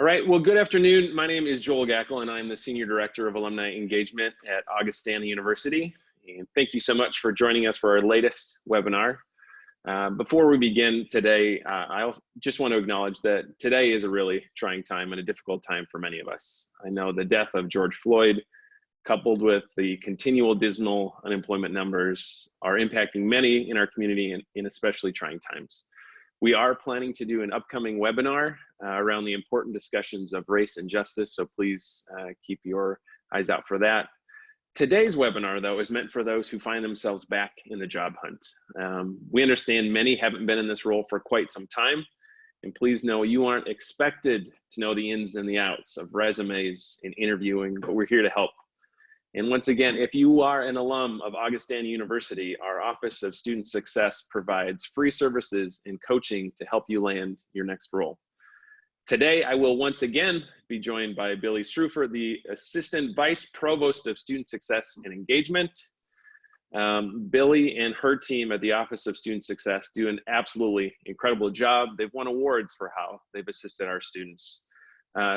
All right, well, good afternoon. My name is Joel Gackel, and I'm the Senior Director of Alumni Engagement at Augustana University. And thank you so much for joining us for our latest webinar. Before we begin today, I just want to acknowledge that today is a really trying time and a difficult time for many of us. I know the death of George Floyd, coupled with the continual dismal unemployment numbers, are impacting many in our community in especially trying times. We are planning to do an upcoming webinar around the important discussions of race and justice, so please keep your eyes out for that. Today's webinar, though, is meant for those who find themselves back in the job hunt. We understand many haven't been in this role for quite some time, and please know you aren't expected to know the ins and the outs of resumes and interviewing, but we're here to help. And once again, if you are an alum of Augustana University, our Office of Student Success provides free services and coaching to help you land your next role. Today, I will once again be joined by Billie Streufert, the Assistant Vice Provost of Student Success and Engagement. Billie and her team at the Office of Student Success do an absolutely incredible job. They've won awards for how they've assisted our students.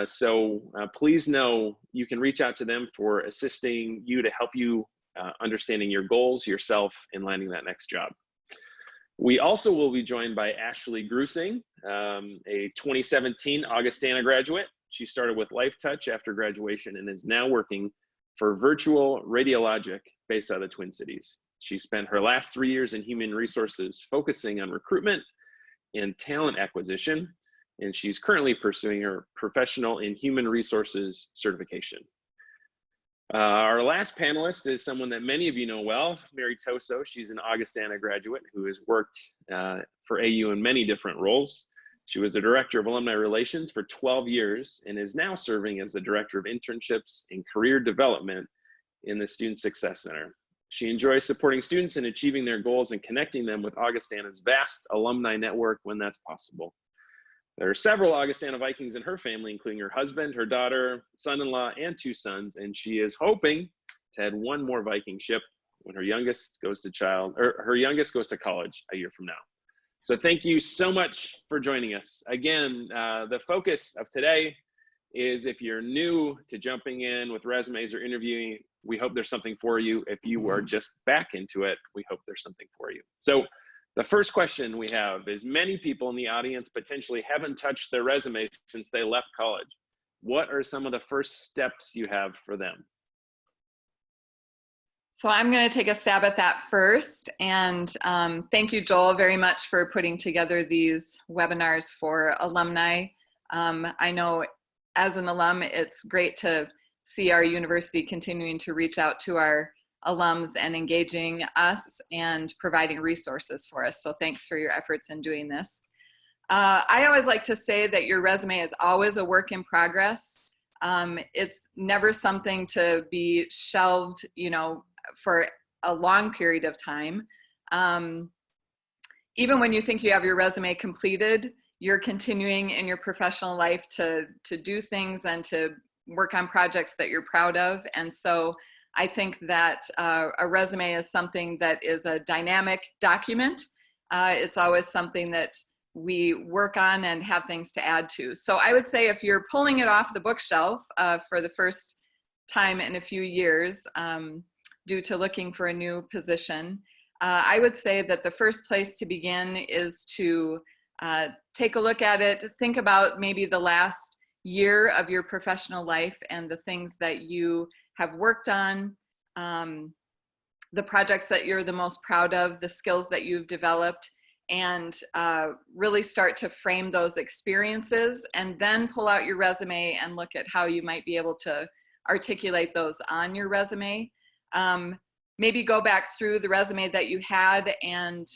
So please know you can reach out to them for assisting you to help you understanding your goals, yourself, and landing that next job. We also will be joined by Ashley Grussing, a 2017 Augustana graduate. She started with Life Touch after graduation and is now working for Virtual Radiologic based out of the Twin Cities. She spent her last 3 years in human resources focusing on recruitment and talent acquisition, and she's currently pursuing her professional in human resources certification. Our last panelist is someone that many of you know well, Mary Toso. She's an Augustana graduate who has worked for AU in many different roles. She was the Director of Alumni Relations for 12 years and is now serving as the Director of Internships and Career Development in the Student Success Center. She enjoys supporting students in achieving their goals and connecting them with Augustana's vast alumni network when that's possible. There are several Augustana Vikings in her family, including her husband, her daughter, son-in-law, and 2 sons, and she is hoping to add 1 more Viking ship when her youngest goes to college a year from now. So thank you so much for joining us. Again, the focus of today is if you're new to jumping in with resumes or interviewing, we hope there's something for you. If you are just back into it, we hope there's something for you. So the first question we have is, many people in the audience potentially haven't touched their resume since they left college. What are some of the first steps you have for them? So I'm going to take a stab at that first. And thank you, Joel, very much for putting together these webinars for alumni. I know as an alum, it's great to see our university continuing to reach out to our alums and engaging us and providing resources for us. So thanks for your efforts in doing this. I always like to say that your resume is always a work in progress. It's never something to be shelved, for a long period of time. Even when you think you have your resume completed, you're continuing in your professional life to do things and to work on projects that you're proud of. And so I think that a resume is something that is a dynamic document. It's always something that we work on and have things to add to. So I would say if you're pulling it off the bookshelf for the first time in a few years due to looking for a new position, I would say that the first place to begin is to take a look at it, think about maybe the last year of your professional life and the things that you have worked on, the projects that you're the most proud of, the skills that you've developed, and really start to frame those experiences, and then pull out your resume and look at how you might be able to articulate those on your resume. Maybe go back through the resume that you had, and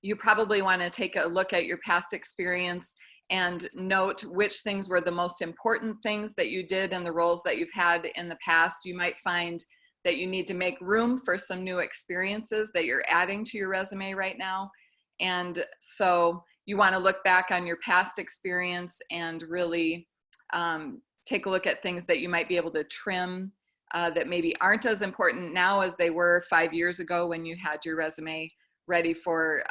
you probably want to take a look at your past experience and note which things were the most important things that you did in the roles that you've had in the past. You might find that you need to make room for some new experiences that you're adding to your resume right now. And so you want to look back on your past experience and really take a look at things that you might be able to trim that maybe aren't as important now as they were 5 years ago when you had your resume ready for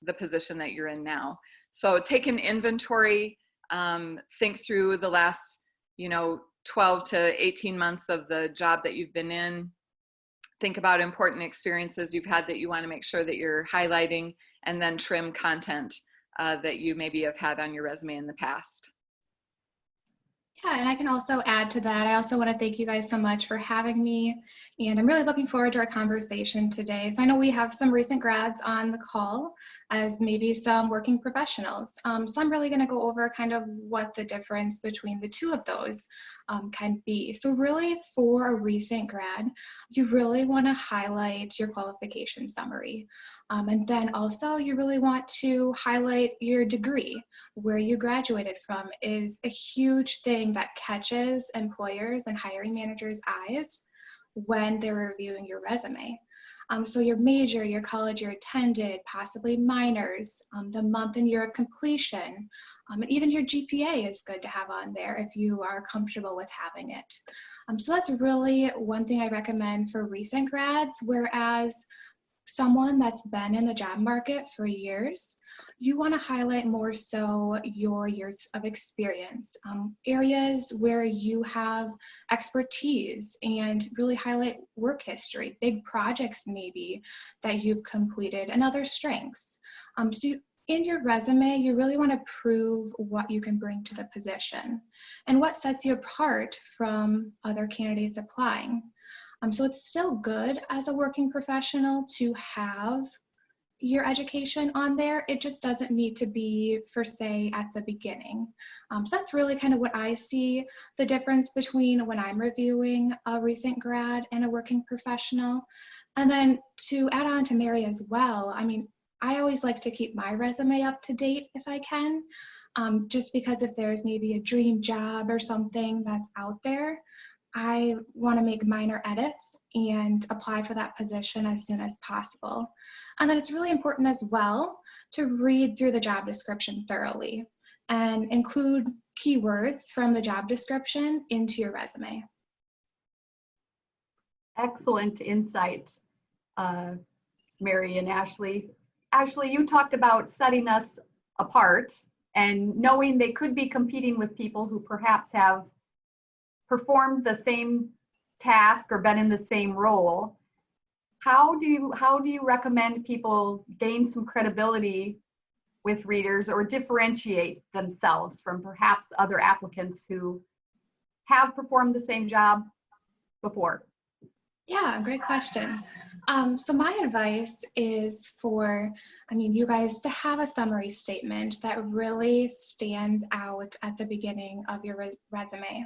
the position that you're in now. So take an inventory think through the last, 12 to 18 months of the job that you've been in. Think about important experiences you've had that you want to make sure that you're highlighting, and then trim content that you maybe have had on your resume in the past. Yeah, and I can also add to that. I also want to thank you guys so much for having me, and I'm really looking forward to our conversation today. So I know we have some recent grads on the call, as maybe some working professionals. So I'm really going to go over kind of what the difference between the two of those can be. So really, for a recent grad, you really want to highlight your qualification summary. And then also you really want to highlight your degree. Where you graduated from is a huge thing that catches employers and hiring managers' eyes when they're reviewing your resume. So your major, your college you attended, possibly minors, the month and year of completion, and even your GPA is good to have on there if you are comfortable with having it. So that's really one thing I recommend for recent grads, whereas someone that's been in the job market for years, you want to highlight more so your years of experience, areas where you have expertise, and really highlight work history, big projects maybe that you've completed, and other strengths. In your resume, you really want to prove what you can bring to the position and what sets you apart from other candidates applying. So it's still good as a working professional to have your education on there. It just doesn't need to be, for say, at the beginning. So that's really kind of what I see the difference between when I'm reviewing a recent grad and a working professional. And then to add on to Mary as well, I mean, I always like to keep my resume up to date if I can, just because if there's maybe a dream job or something that's out there, I want to make minor edits and apply for that position as soon as possible. And then it's really important as well to read through the job description thoroughly and include keywords from the job description into your resume. Excellent insight, Mary and Ashley. Ashley, you talked about setting us apart and knowing they could be competing with people who perhaps have performed the same task or been in the same role. How do you recommend people gain some credibility with readers or differentiate themselves from perhaps other applicants who have performed the same job before? Yeah, great question. So my advice is for, you guys to have a summary statement that really stands out at the beginning of your resume.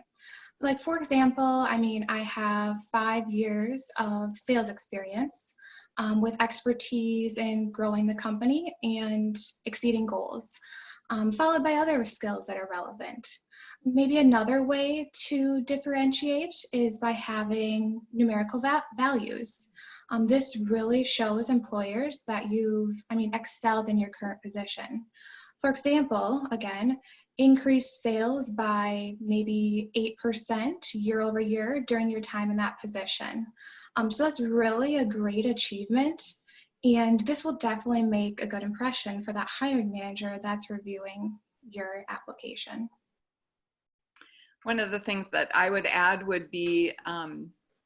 Like, for example, I have 5 years of sales experience with expertise in growing the company and exceeding goals, followed by other skills that are relevant. Maybe another way to differentiate is by having numerical values. This really shows employers that you've, excelled in your current position. For example, again, increased sales by maybe 8% year over year during your time in that position. So that's really a great achievement, and this will definitely make a good impression for that hiring manager that's reviewing your application. One of the things that I would add would be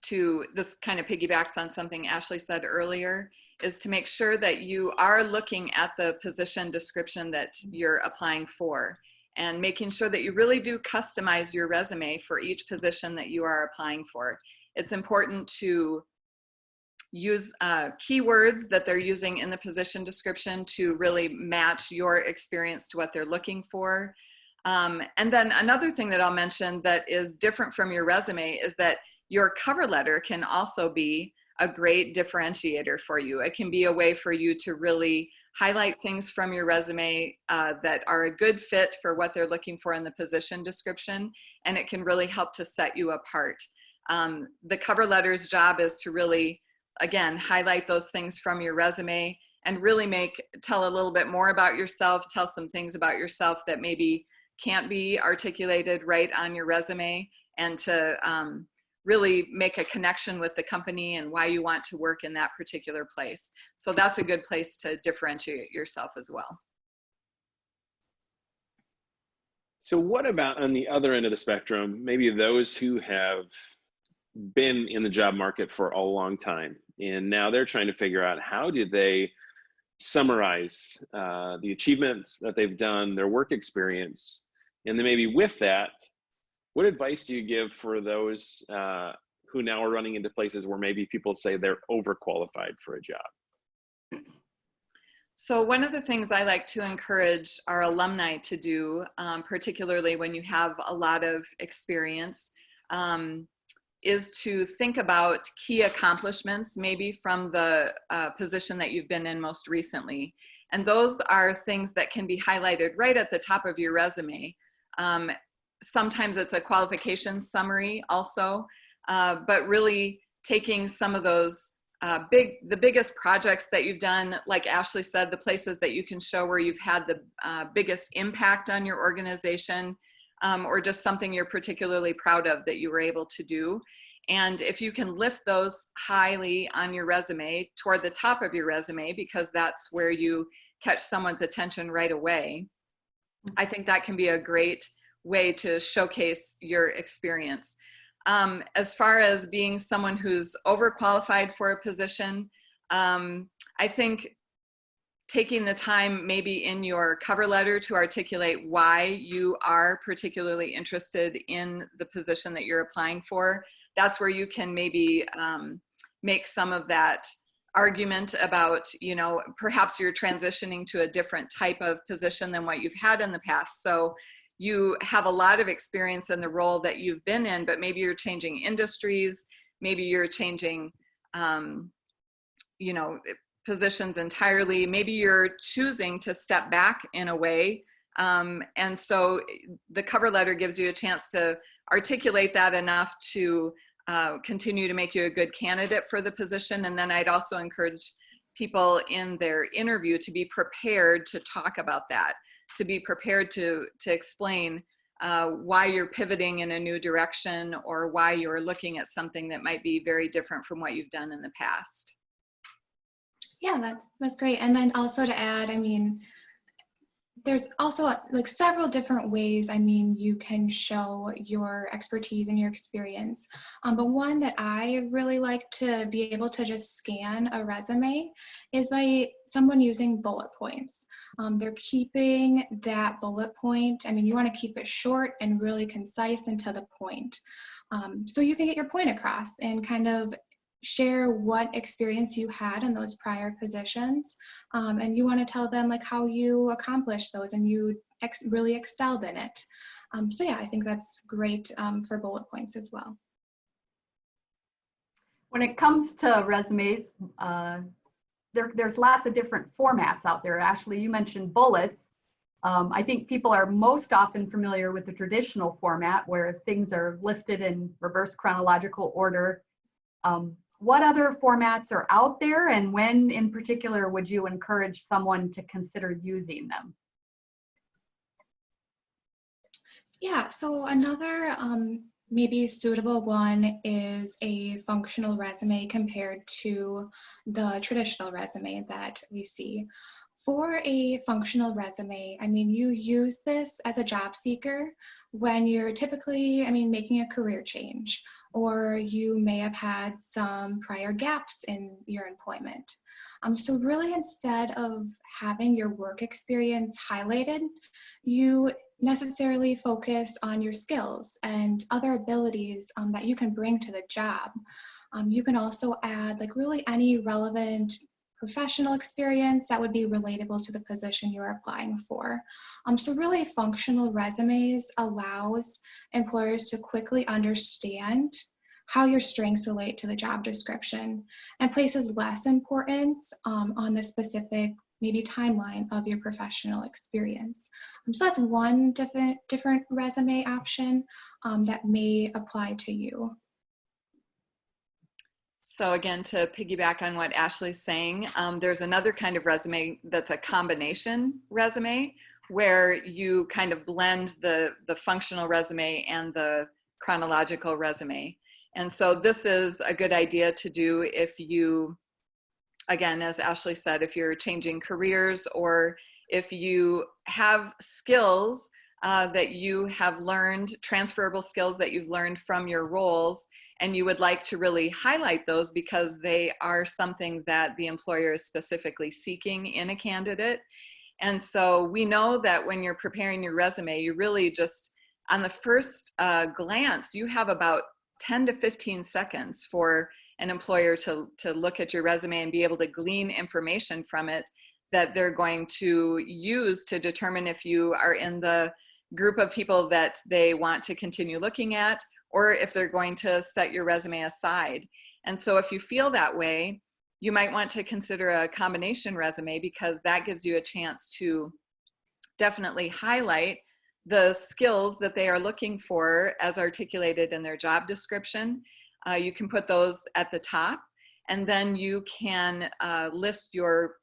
this kind of piggybacks on something Ashley said earlier, is to make sure that you are looking at the position description that you're applying for, and making sure that you really do customize your resume for each position that you are applying for. It's important to use keywords that they're using in the position description to really match your experience to what they're looking for. And then another thing that I'll mention that is different from your resume is that your cover letter can also be a great differentiator for you. It can be a way for you to really highlight things from your resume that are a good fit for what they're looking for in the position description, and it can really help to set you apart. The cover letter's job is to really, again, highlight those things from your resume and really tell a little bit more about yourself, tell some things about yourself that maybe can't be articulated right on your resume, and to really make a connection with the company and why you want to work in that particular place. So that's a good place to differentiate yourself as well. So what about on the other end of the spectrum, maybe those who have been in the job market for a long time, and now they're trying to figure out how do they summarize the achievements that they've done, their work experience, and then maybe with that, what advice do you give for those who now are running into places where maybe people say they're overqualified for a job? So one of the things I like to encourage our alumni to do, particularly when you have a lot of experience, is to think about key accomplishments, maybe from the position that you've been in most recently. And those are things that can be highlighted right at the top of your resume. Sometimes it's a qualifications summary also, but really taking some of those the biggest projects that you've done, like Ashley said, the places that you can show where you've had the biggest impact on your organization, or just something you're particularly proud of that you were able to do. And if you can lift those highly on your resume toward the top of your resume, because that's where you catch someone's attention right away, I think that can be a great way to showcase your experience. As far as being someone who's overqualified for a position, I think taking the time maybe in your cover letter to articulate why you are particularly interested in the position that you're applying for, that's where you can maybe make some of that argument about, you know, perhaps you're transitioning to a different type of position than what you've had in the past. So you have a lot of experience in the role that you've been in, but maybe you're changing industries, maybe you're changing, you know, positions entirely, maybe you're choosing to step back in a way. And so the cover letter gives you a chance to articulate that enough to continue to make you a good candidate for the position. And then I'd also encourage people in their interview to be prepared to talk about that, to be prepared to explain why you're pivoting in a new direction or why you're looking at something that might be very different from what you've done in the past. Yeah, that's great. And then also to add, I mean, there's also like several different ways, I mean, you can show your expertise and your experience. But one that I really like to be able to just scan a resume is by someone using bullet points. They're keeping that bullet point. I mean, you want to keep it short and really concise and to the point. So you can get your point across and kind of share what experience you had in those prior positions, and you want to tell them like how you accomplished those and you really excelled in it. So yeah, I think that's great for bullet points as well. When it comes to resumes, there's lots of different formats out there. Ashley, you mentioned bullets. I think people are most often familiar with the traditional format where things are listed in reverse chronological order. What other formats are out there, and when in particular would you encourage someone to consider using them? Yeah, so another maybe suitable one is a functional resume compared to the traditional resume that we see. For a functional resume, I mean, you use this as a job seeker when you're typically, I mean, making a career change, or you may have had some prior gaps in your employment. So really, instead of having your work experience highlighted, you necessarily focus on your skills and other abilities that you can bring to the job. You can also add like really any relevant professional experience that would be relatable to the position you're applying for. So really functional resumes allows employers to quickly understand how your strengths relate to the job description and places less importance on the specific maybe timeline of your professional experience. So that's one different resume option that may apply to you. So again, to piggyback on what Ashley's saying, there's another kind of resume that's a combination resume where you kind of blend the functional resume and the chronological resume. And so this is a good idea to do if you, again, as Ashley said, if you're changing careers or if you have skills that you have learned, transferable skills that you've learned from your roles, and you would like to really highlight those because they are something that the employer is specifically seeking in a candidate. And so we know that when you're preparing your resume, you really just, on the first glance, you have about 10 to 15 seconds for an employer to look at your resume and be able to glean information from it that they're going to use to determine if you are in the group of people that they want to continue looking at, or if they're going to set your resume aside. And so if you feel that way, you might want to consider a combination resume, because that gives you a chance to definitely highlight the skills that they are looking for as articulated in their job description. You can put those at the top, and then you can list your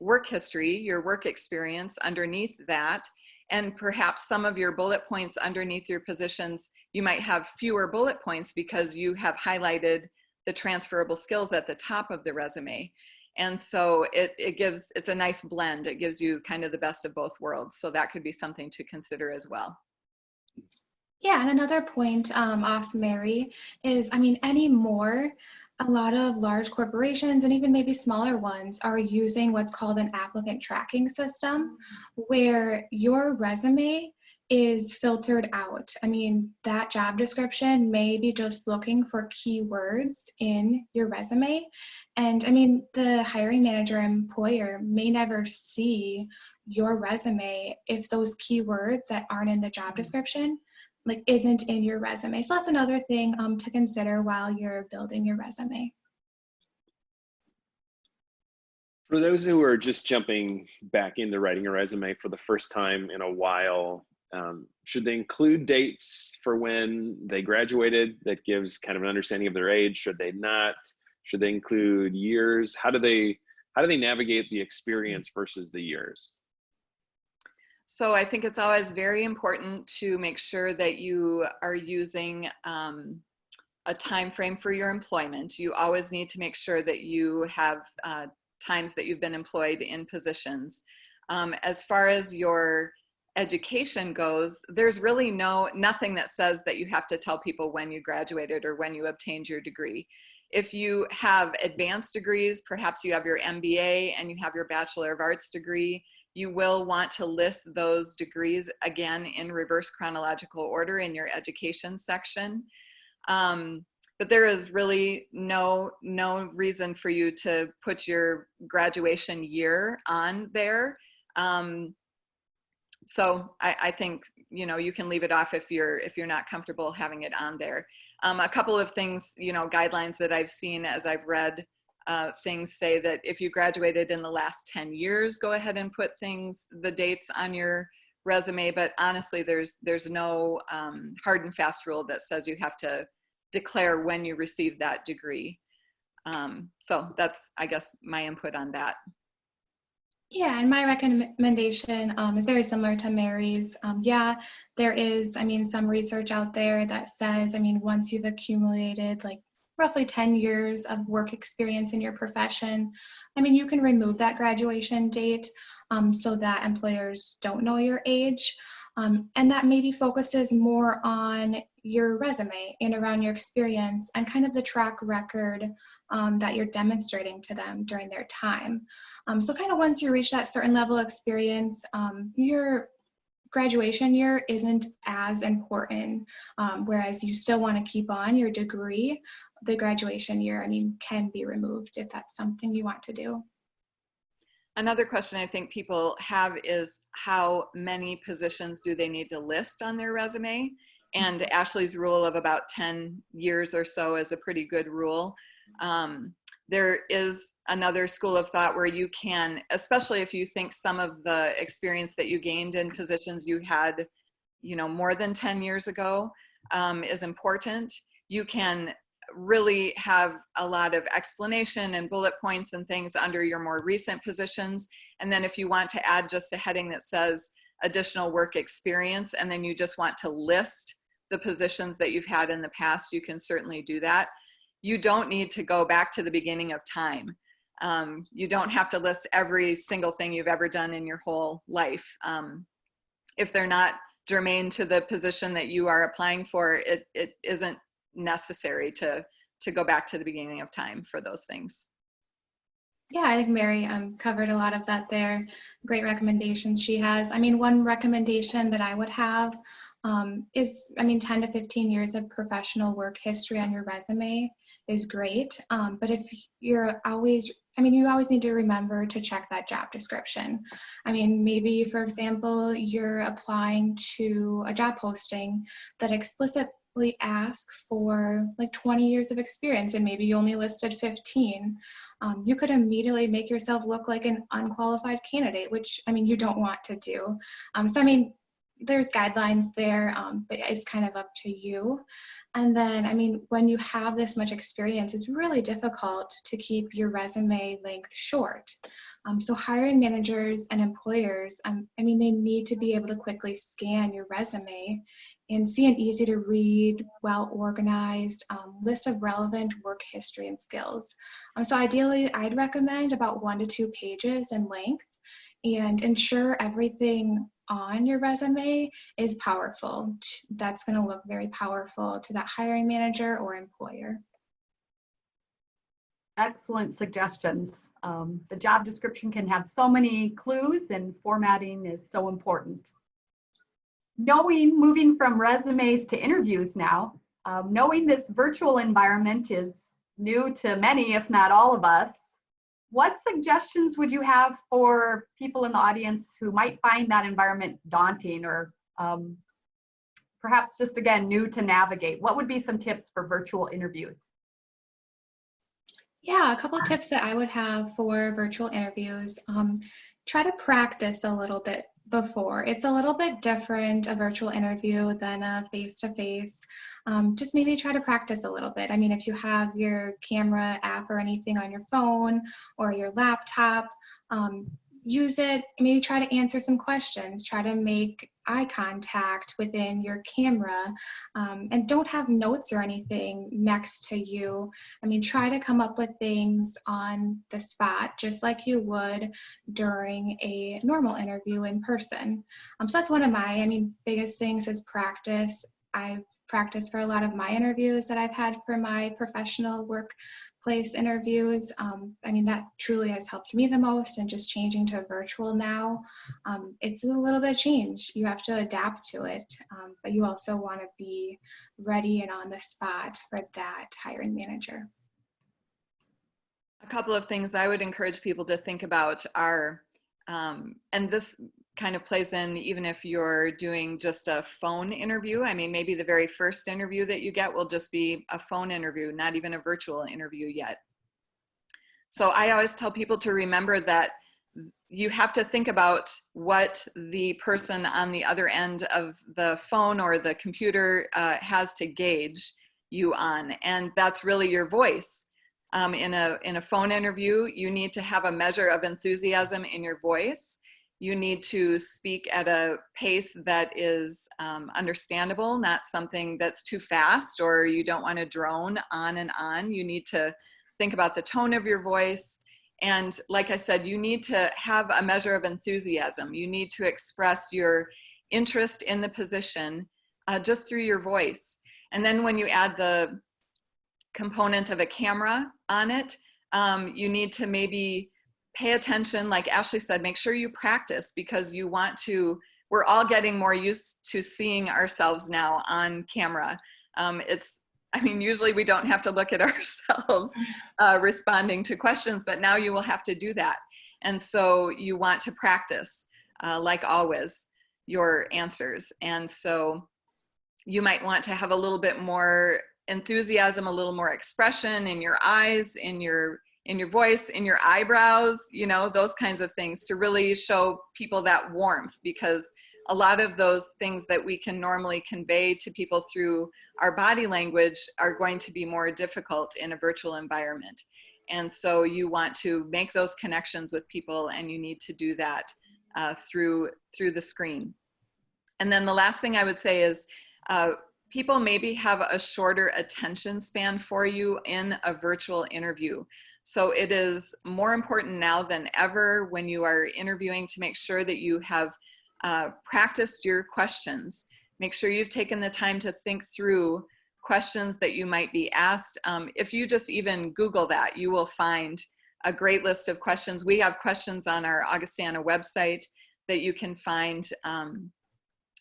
work history, your work experience underneath that, and perhaps some of your bullet points underneath your positions, you might have fewer bullet points because you have highlighted the transferable skills at the top of the resume. And so it's a nice blend. It gives you kind of the best of both worlds. So that could be something to consider as well. Yeah, and another point off Mary is, I mean, anymore, a lot of large corporations and even maybe smaller ones are using what's called an applicant tracking system, where your resume is filtered out. I mean, that job description may be just looking for keywords in your resume. And I mean, the hiring manager or employer may never see your resume if those keywords that aren't in the job description isn't in your resume. So that's another thing to consider while you're building your resume. For those who are just jumping back into writing a resume for the first time in a while, should they include dates for when they graduated? That gives kind of an understanding of their age. Should they not? Should they include years? How do they navigate the experience versus the years? So I think it's always very important to make sure that you are using a time frame for your employment. You always need to make sure that you have times that you've been employed in positions. As far as your education goes, there's really nothing that says that you have to tell people when you graduated or when you obtained your degree. If you have advanced degrees, perhaps you have your MBA and you have your Bachelor of Arts degree, you will want to list those degrees again in reverse chronological order in your education section. But there is really no reason for you to put your graduation year on there. So I think, you can leave it off if you're not comfortable having it on there. A couple of things, guidelines that I've seen as I've read things say that if you graduated in the last 10 years, go ahead and put the dates on your resume. But honestly, there's no hard and fast rule that says you have to declare when you received that degree. So that's, I guess, my input on that. Yeah, and my recommendation is very similar to Mary's. Yeah, there is, some research out there that says, once you've accumulated roughly 10 years of work experience in your profession, you can remove that graduation date so that employers don't know your age. And that maybe focuses more on your resume and around your experience and kind of the track record that you're demonstrating to them during their time. So kind of once you reach that certain level of experience, your graduation year isn't as important, whereas you still want to keep on your degree. The graduation year, can be removed if that's something you want to do. Another question I think people have is how many positions do they need to list on their resume? And Ashley's rule of about 10 years or so is a pretty good rule. There is another school of thought where you can, especially if you think some of the experience that you gained in positions you had, more than 10 years ago is important. You can really have a lot of explanation and bullet points and things under your more recent positions. And then if you want to add just a heading that says additional work experience, and then you just want to list the positions that you've had in the past, you can certainly do that. You don't need to go back to the beginning of time. You don't have to list every single thing you've ever done in your whole life. If they're not germane to the position that you are applying for, it isn't necessary to go back to the beginning of time for those things. Yeah, I think Mary covered a lot of that there. Great recommendations she has. I mean, one recommendation that I would have is, I mean, 10 to 15 years of professional work history on your resume is great. But if you're always, I mean, you always need to remember to check that job description. I mean, maybe, for example, you're applying to a job posting that explicitly ask for like 20 years of experience and maybe you only listed 15. You could immediately make yourself look like an unqualified candidate, which, I mean, you don't want to do. So, I mean, there's guidelines there, but it's kind of up to you. And then, I mean, when you have this much experience, it's really difficult to keep your resume length short. So hiring managers and employers, I mean, they need to be able to quickly scan your resume and see an easy to read, well-organized list of relevant work history and skills. So ideally, I'd recommend about 1 to 2 pages in length and ensure everything on your resume is powerful. That's going to look very powerful to that hiring manager or employer. Excellent suggestions. The job description can have so many clues, and formatting is so important. Moving from resumes to interviews now, knowing this virtual environment is new to many, if not all of us, what suggestions would you have for people in the audience who might find that environment daunting or perhaps just, again, new to navigate? What would be some tips for virtual interviews? Yeah, a couple of tips that I would have for virtual interviews. Try to practice a little bit before. It's a little bit different, a virtual interview, than a face-to-face. Just maybe try to practice a little bit. I mean, if you have your camera app or anything on your phone or your laptop, use it. Maybe try to answer some questions. Try to make eye contact within your camera, and don't have notes or anything next to you. I mean, try to come up with things on the spot, just like you would during a normal interview in person. So that's one of my, I mean, biggest things is practice. I've practiced for a lot of my interviews that I've had for my professional workplace interviews. I mean, that truly has helped me the most, and just changing to virtual now, it's a little bit of change. You have to adapt to it, but you also want to be ready and on the spot for that hiring manager. A couple of things I would encourage people to think about are, and this kind of plays in even if you're doing just a phone interview. I mean, maybe the very first interview that you get will just be a phone interview, not even a virtual interview yet. So I always tell people to remember that you have to think about what the person on the other end of the phone or the computer has to gauge you on, and that's really your voice. In a phone interview, you need to have a measure of enthusiasm in your voice. You need to speak at a pace that is understandable, not something that's too fast or you don't want to drone on and on. You need to think about the tone of your voice. And like I said, you need to have a measure of enthusiasm. You need to express your interest in the position just through your voice. And then when you add the component of a camera on it, you need to maybe pay attention. Like Ashley said, make sure you practice, because you want to, we're all getting more used to seeing ourselves now on camera. I mean, usually we don't have to look at ourselves responding to questions, but now you will have to do that. And so you want to practice, like always, your answers. And so you might want to have a little bit more enthusiasm, a little more expression in your eyes, in your voice, in your eyebrows, you know, those kinds of things, to really show people that warmth, because a lot of those things that we can normally convey to people through our body language are going to be more difficult in a virtual environment. And so you want to make those connections with people, and you need to do that through the screen. And then the last thing I would say is people maybe have a shorter attention span for you in a virtual interview. So it is more important now than ever when you are interviewing to make sure that you have practice your questions. Make sure you've taken the time to think through questions that you might be asked. If you just even Google that, you will find a great list of questions. We have questions on our Augustana website that you can find,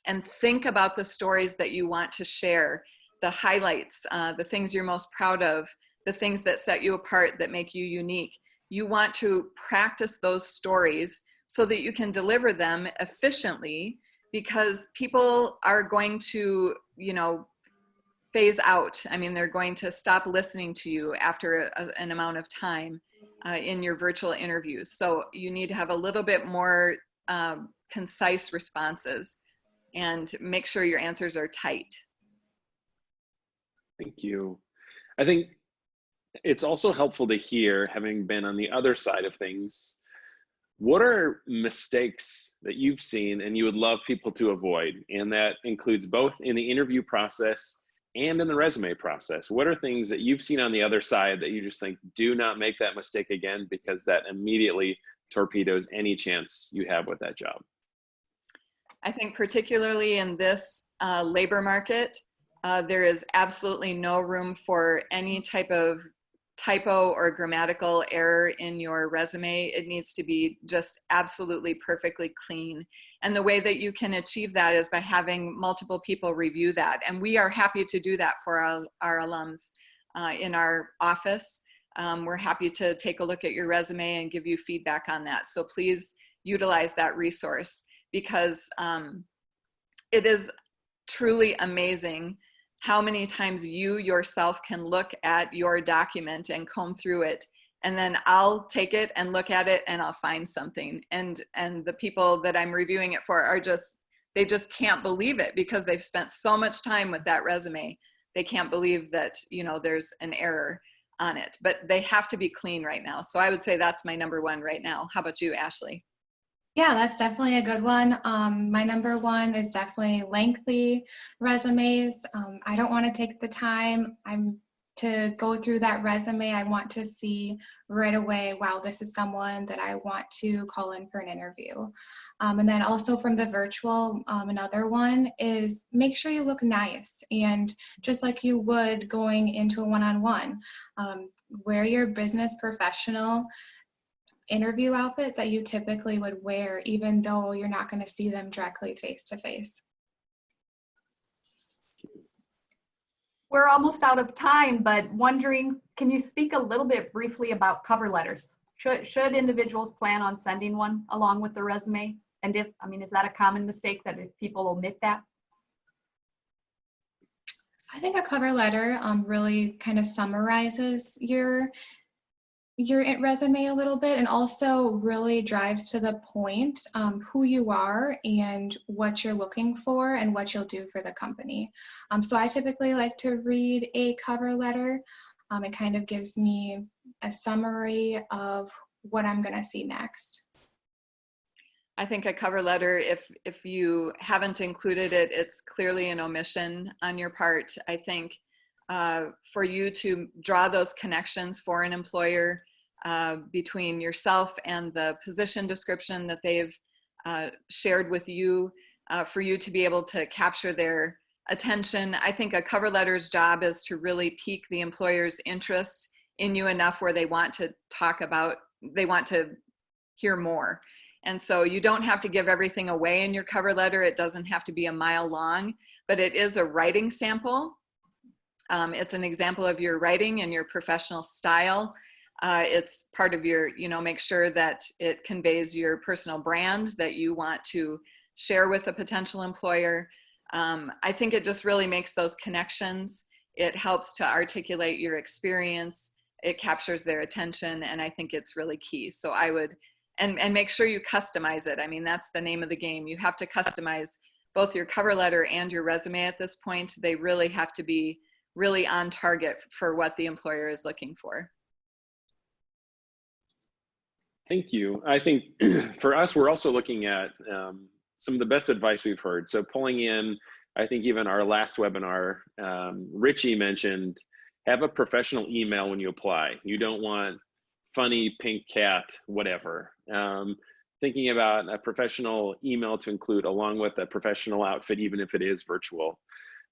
and think about the stories that you want to share, the highlights, the things you're most proud of, the things that set you apart, that make you unique. You want to practice those stories so that you can deliver them efficiently, because people are going to, phase out. I mean, they're going to stop listening to you after an amount of time in your virtual interviews. So you need to have a little bit more concise responses, and make sure your answers are tight. Thank you. I think it's also helpful to hear, having been on the other side of things, what are mistakes that you've seen and you would love people to avoid? And that includes both in the interview process and in the resume process. What are things that you've seen on the other side that you just think, do not make that mistake again, because that immediately torpedoes any chance you have with that job? I think particularly in this labor market, there is absolutely no room for any type of typo or grammatical error in your resume. It needs to be just absolutely perfectly clean. And the way that you can achieve that is by having multiple people review that. And we are happy to do that for our alums in our office. We're happy to take a look at your resume and give you feedback on that. So please utilize that resource, because it is truly amazing how many times you yourself can look at your document and comb through it, and then I'll take it and look at it and I'll find something. And the people that I'm reviewing it for are they just can't believe it, because they've spent so much time with that resume. They can't believe that, there's an error on it, but they have to be clean right now. So I would say that's my number one right now. How about you, Ashley? Yeah, that's definitely a good one. My number one is definitely lengthy resumes. I don't want to take the time to go through that resume. I want to see right away, wow, this is someone that I want to call in for an interview. And then also from the virtual, another one is make sure you look nice, and just like you would going into a one-on-one, wear your business professional interview outfit that you typically would wear, even though you're not going to see them directly face to face. We're almost out of time, but wondering, can you speak a little bit briefly about cover letters? Should individuals plan on sending one along with the resume? And is that a common mistake, that if people omit that? I think a cover letter really kind of summarizes your resume a little bit, and also really drives to the point who you are and what you're looking for and what you'll do for the company. So I typically like to read a cover letter. It kind of gives me a summary of what I'm going to see next. I think a cover letter, if you haven't included it, it's clearly an omission on your part. I think for you to draw those connections for an employer between yourself and the position description that they've shared with you, for you to be able to capture their attention. I think a cover letter's job is to really pique the employer's interest in you enough where they want to they want to hear more. And so you don't have to give everything away in your cover letter. It doesn't have to be a mile long, but it is a writing sample. It's an example of your writing and your professional style. It's part of your, make sure that it conveys your personal brand that you want to share with a potential employer. I think it just really makes those connections. It helps to articulate your experience. It captures their attention, and I think it's really key. So I would, and make sure you customize it. I mean, that's the name of the game. You have to customize both your cover letter and your resume at this point. They really have to be really on target for what the employer is looking for. Thank you. I think for us, we're also looking at some of the best advice we've heard. So pulling in, I think even our last webinar, Richie mentioned, have a professional email when you apply. You don't want funny pink cat, whatever. thinking about a professional email to include along with a professional outfit, even if it is virtual.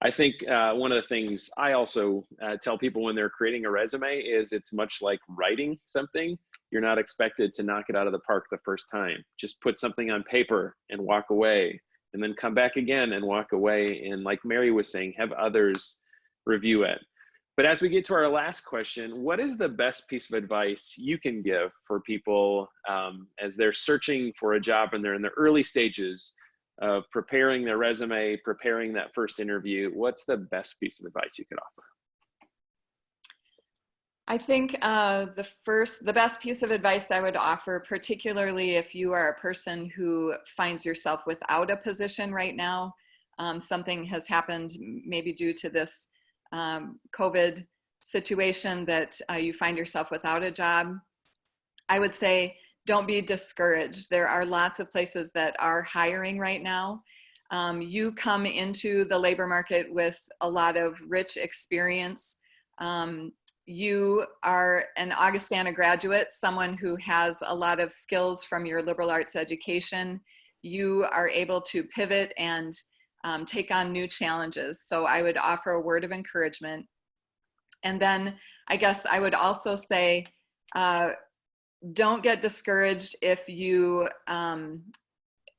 I think one of the things I also tell people when they're creating a resume is it's much like writing something. You're not expected to knock it out of the park the first time. Just put something on paper and walk away, and then come back again and walk away. And like Mary was saying, have others review it. But as we get to our last question, what is the best piece of advice you can give for people as they're searching for a job and they're in the early stages of preparing their resume, preparing that first interview? What's the best piece of advice you could offer? I think the best piece of advice I would offer, particularly if you are a person who finds yourself without a position right now, something has happened maybe due to this COVID situation that you find yourself without a job, I would say don't be discouraged. There are lots of places that are hiring right now. You come into the labor market with a lot of rich experience. You are an Augustana graduate, someone who has a lot of skills from your liberal arts education. You are able to pivot and take on new challenges. So I would offer a word of encouragement. And then I guess I would also say, don't get discouraged if you,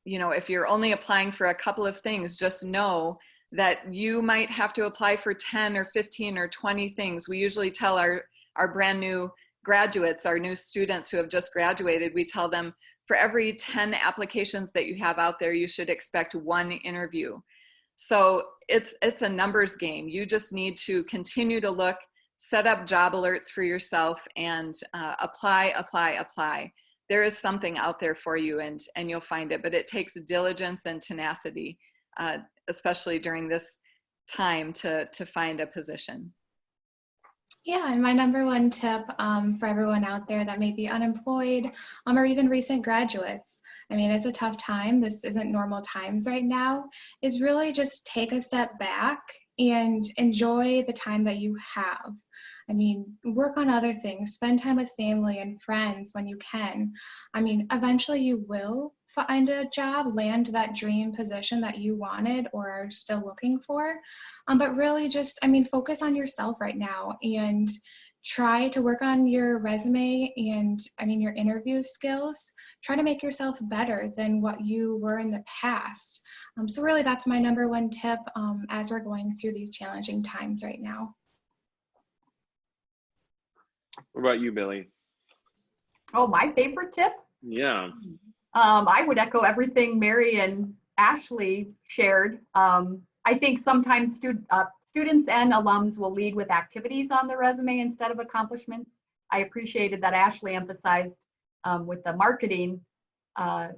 if you're only applying for a couple of things. Just know that you might have to apply for 10 or 15 or 20 things. We usually tell our brand new graduates, our new students who have just graduated, we tell them for every 10 applications that you have out there, you should expect 1 interview. So it's a numbers game. You just need to continue to look, set up job alerts for yourself, and apply. There is something out there for you, and you'll find it, but it takes diligence and tenacity, especially during this time to find a position. Yeah, and my number one tip for everyone out there that may be unemployed or even recent graduates, I mean, it's a tough time. This isn't normal times right now, is really just take a step back and enjoy the time that you have. I mean, work on other things, spend time with family and friends when you can. I mean, eventually you will find a job, land that dream position that you wanted or are still looking for. But really just, I mean, focus on yourself right now and try to work on your resume and, I mean, your interview skills. Try to make yourself better than what you were in the past. So really that's my number one tip as we're going through these challenging times right now. What about you, Billie? Oh, my favorite tip? Yeah. I would echo everything Mary and Ashley shared. I think sometimes students and alums will lead with activities on the resume instead of accomplishments. I appreciated that Ashley emphasized with the marketing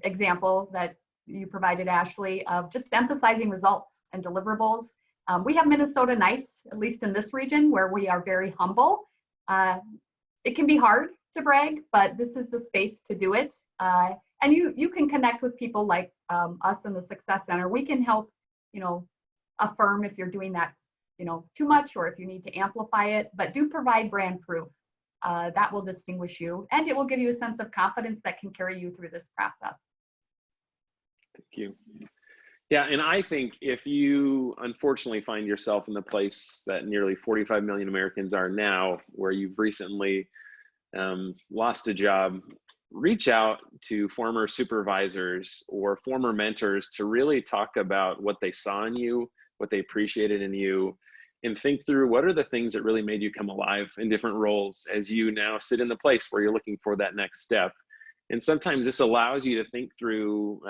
example that you provided, Ashley, of just emphasizing results and deliverables. We have Minnesota nice, at least in this region, where we are very humble. It can be hard to brag, but this is the space to do it. And you can connect with people like us in the Success Center. We can help, affirm if you're doing that, too much, or if you need to amplify it, but do provide brand proof. That will distinguish you, and it will give you a sense of confidence that can carry you through this process. Thank you. Yeah, and I think if you unfortunately find yourself in the place that nearly 45 million Americans are now, where you've recently lost a job, reach out to former supervisors or former mentors to really talk about what they saw in you, what they appreciated in you, and think through what are the things that really made you come alive in different roles as you now sit in the place where you're looking for that next step. And sometimes this allows you to think through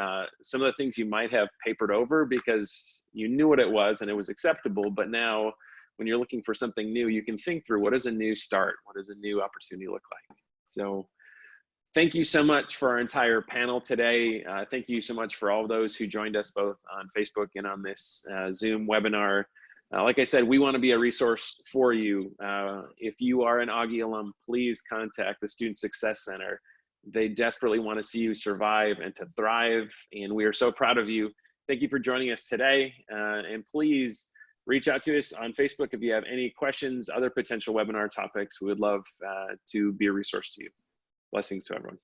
some of the things you might have papered over because you knew what it was and it was acceptable. But now when you're looking for something new, you can think through what does a new start, what does a new opportunity look like? So thank you so much for our entire panel today. Thank you so much for all those who joined us both on Facebook and on this Zoom webinar. Like I said, we want to be a resource for you. If you are an Augie alum, please contact the Student Success Center. They desperately want to see you survive and to thrive, and we are so proud of you. Thank you for joining us today, and please reach out to us on Facebook if you have any questions, other potential webinar topics. We would love to be a resource to you. Blessings to everyone.